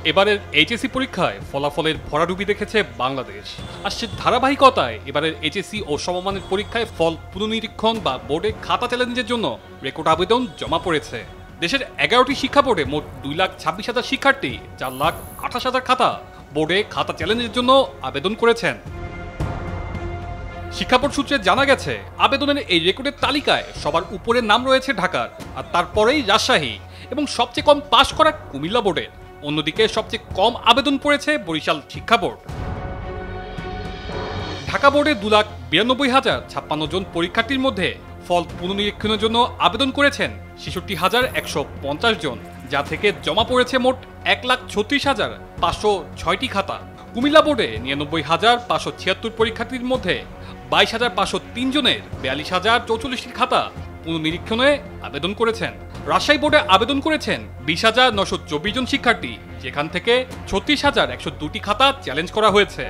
এবারের এইচএসসি পরীক্ষায় ফলাফলের ভরাডুবি দেখেছে বাংলাদেশ। আসছে ধারাবাহিকতায় এবারের এইচএসসি ও সমমানের পরীক্ষায় ফল পুনর্নিরীক্ষণ বা বোর্ডে খাতা চ্যালেঞ্জের জন্য রেকর্ড আবেদন জমা পড়েছে। দেশের 11টি শিক্ষা বোর্ডে মোট 2,26,000 শিক্ষার্থী 4,28,000 খাতা বোর্ডে খাতা চ্যালেঞ্জের জন্য আবেদন করেছেন। শিক্ষা বোর্ড সূত্রে জানা গেছে, আবেদনের এই রেকর্ডের তালিকায় সবার উপরে নাম রয়েছে ঢাকার, আর তারপরেই রাজশাহী এবং সবচেয়ে কম পাশ করা কুমিল্লা বোর্ডের। অন্যদিকে সবচেয়ে কম আবেদন পড়েছে বরিশাল শিক্ষা বোর্ড। ঢাকা বোর্ডে 2,92,056 জন পরীক্ষার্থীর মধ্যে ফল পুনর্নিরীক্ষণের জন্য আবেদন করেছেন 66,150 জন, যা থেকে জমা পড়েছে মোট 1,36,506টি খাতা। কুমিল্লা বোর্ডে 99,576 পরীক্ষার্থীর মধ্যে 22,503 জনের 42,044টি খাতা পুনর্নিরীক্ষণে আবেদন করেছেন। রাজশাহী বোর্ডে আবেদন করেছেন 20,924 জন শিক্ষার্থী, যেখান থেকে 36,102টি খাতা চ্যালেঞ্জ করা হয়েছে।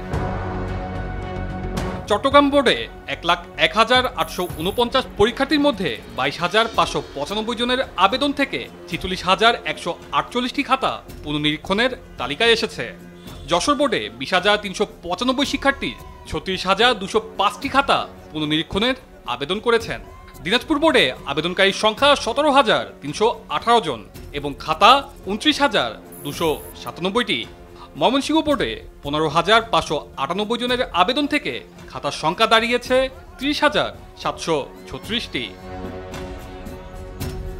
চট্টগ্রাম বোর্ডে 1,01,849 পরীক্ষার্থীর মধ্যে 22,595 জনের আবেদন থেকে 46,148টি খাতা পুনর্নিরীক্ষণের তালিকায় এসেছে। যশোর বোর্ডে 20,395 শিক্ষার্থীর 36,205টি খাতা পুনর্নিরীক্ষণের আবেদন করেছেন। দিনাজপুর বোর্ডে আবেদনকারীর সংখ্যা 17,318 জন এবং খাতা 29,297টি। ময়মনসিংহ বোর্ডে 15,598 জনের আবেদন থেকে খাতার সংখ্যা দাঁড়িয়েছে 30,736টি।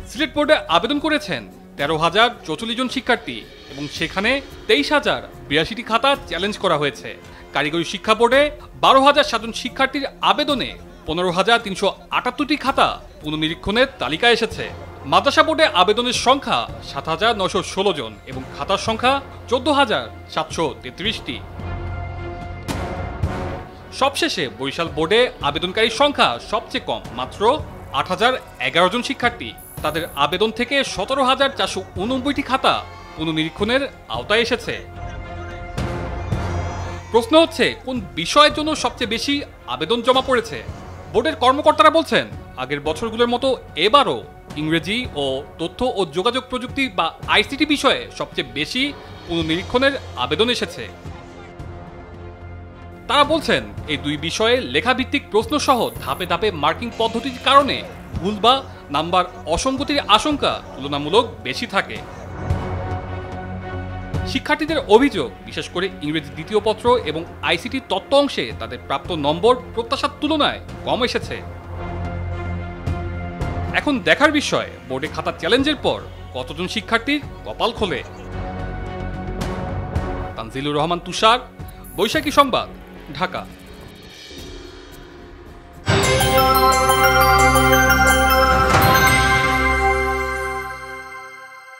সিলেট বোর্ডে আবেদন করেছেন 13,044 জন শিক্ষার্থী এবং সেখানে 23,082টি খাতা চ্যালেঞ্জ করা হয়েছে। কারিগরি শিক্ষা বোর্ডে 12,007 জন শিক্ষার্থীর আবেদনে 15,378টি খাতা পুনর্নিরীক্ষণের তালিকায় এসেছে। মাদ্রাসা বোর্ডে আবেদনের সংখ্যা 7,916 জন এবং খাতার সংখ্যা 14,733টি। সবশেষে বরিশাল বোর্ডে আবেদনকারীর সংখ্যা সবচেয়ে কম, মাত্র 8,011 জন শিক্ষার্থী। তাদের আবেদন থেকে 17,489টি খাতা পুনর্নিরীক্ষণের আওতায় এসেছে। প্রশ্ন হচ্ছে, কোন বিষয়ের জন্য সবচেয়ে বেশি আবেদন জমা পড়েছে? বোর্ডের কর্মকর্তারা বলছেন, আগের বছরগুলোর মতো এবারও ইংরেজি ও তথ্য ও যোগাযোগ প্রযুক্তি বা আইসিটি বিষয়ে সবচেয়ে বেশি পুনর্নিরীক্ষণের আবেদন এসেছে। তারা বলছেন, এই দুই বিষয়ে লেখাভিত্তিক প্রশ্ন সহ ধাপে ধাপে মার্কিং পদ্ধতির কারণে ভুল বা নাম্বার অসঙ্গতির আশঙ্কা তুলনামূলক বেশি থাকে। শিক্ষার্থীদের অভিযোগ, বিশেষ করে ইংরেজি দ্বিতীয় পত্র এবং আইসিটি তত্ত্ব অংশে তাদের প্রাপ্ত নম্বর প্রত্যাশার তুলনায় কম এসেছে। এখন দেখার বিষয়, বোর্ডে খাতা চ্যালেঞ্জের পর কতজন শিক্ষার্থীর কপাল খোলে। তানজিলুর রহমান তুষার, বৈশাখী সংবাদ, ঢাকা।